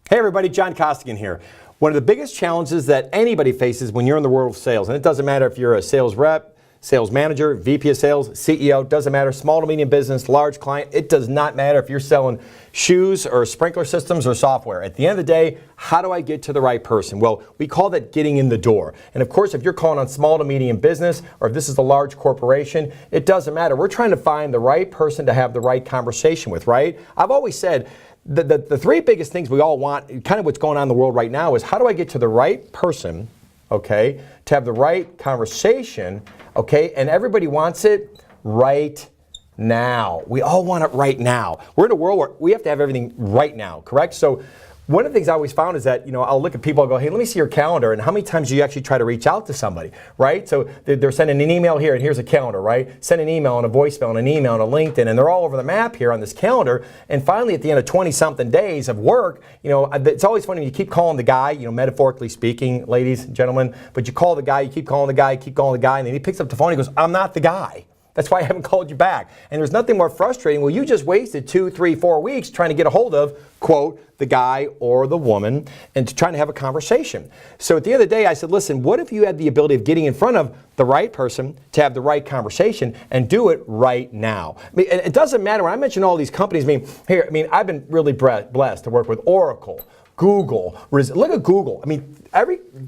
Hey everybody, John Costigan here. One of the biggest challenges that anybody faces when you're in the world of sales, and it doesn't matter if you're a sales rep, sales manager, VP of sales, CEO, doesn't matter, small to medium business, large client, it does not matter if you're selling shoes or sprinkler systems or software. At the end of the day, how do I get to the right person? Well, we call that getting in the door. And of course, if you're calling on small to medium business, or if this is a large corporation, it doesn't matter. We're trying to find the right person to have the right conversation with, right? I've always said, the three biggest things we all want, kind of what's going on in the world right now, is how do I get to the right person, okay, to have the right conversation, okay, and everybody wants it right now. We all want it right now. We're in a world where we have to have everything right now, correct? So one of the things I always found is that, I'll look at people and go, hey, let me see your calendar, and how many times do you actually try to reach out to somebody, right? So they're sending an email here, and here's a calendar, right? Send an email and a voicemail and an email and a LinkedIn, and they're all over the map here on this calendar, and finally at the end of 20-something days of work, it's always funny when you keep calling the guy, metaphorically speaking, ladies and gentlemen, but you call the guy, you keep calling the guy, and then he picks up the phone and he goes, I'm not the guy. That's why I haven't called you back. And there's nothing more frustrating. Well, you just wasted 2, 3, 4 weeks trying to get a hold of, quote, the guy or the woman, and trying to have a conversation. So at the end of the day, I said, listen, what if you had the ability of getting in front of the right person to have the right conversation and do it right now? I mean, it doesn't matter. When I mention all these companies, I've been really blessed to work with Oracle, Google. Look at Google.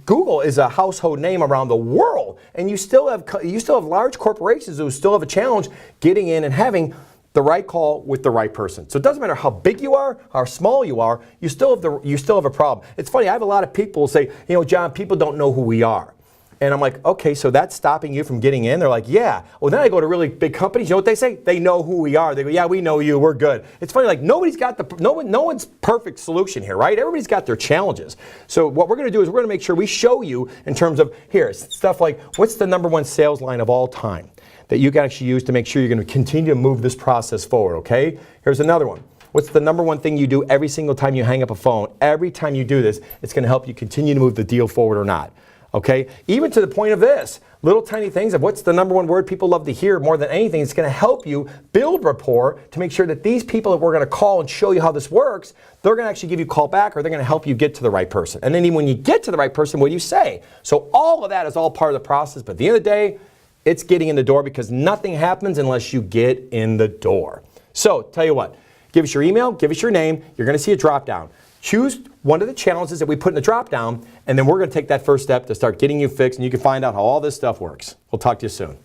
Google is a household name around the world, and you still have large corporations who still have a challenge getting in and having the right call with the right person. So it doesn't matter how big you are, how small you are, you still have a problem. It's funny, I have a lot of people say, John, people don't know who we are. And I'm like, okay, so that's stopping you from getting in? They're like, yeah. Well, then I go to really big companies. You know what they say? They know who we are. They go, yeah, we know you. We're good. It's funny, like no one's perfect solution here, right? Everybody's got their challenges. So what we're going to do is we're going to make sure we show you in terms of, here, stuff like, what's the #1 sales line of all time that you can actually use to make sure you're going to continue to move this process forward, okay? Here's another one. What's the #1 thing you do every single time you hang up a phone? Every time you do this, it's going to help you continue to move the deal forward or not. Okay, even to the point of this, little tiny things of what's the #1 word people love to hear more than anything. It's going to help you build rapport to make sure that these people that we're going to call and show you how this works, they're going to actually give you a call back, or they're going to help you get to the right person. And then even when you get to the right person, what do you say? So all of that is all part of the process, but at the end of the day, it's getting in the door, because nothing happens unless you get in the door. So tell you what, give us your email, give us your name, you're going to see a drop down. Choose one of the challenges that we put in the drop down, and then we're going to take that first step to start getting you fixed, and you can find out how all this stuff works. We'll talk to you soon.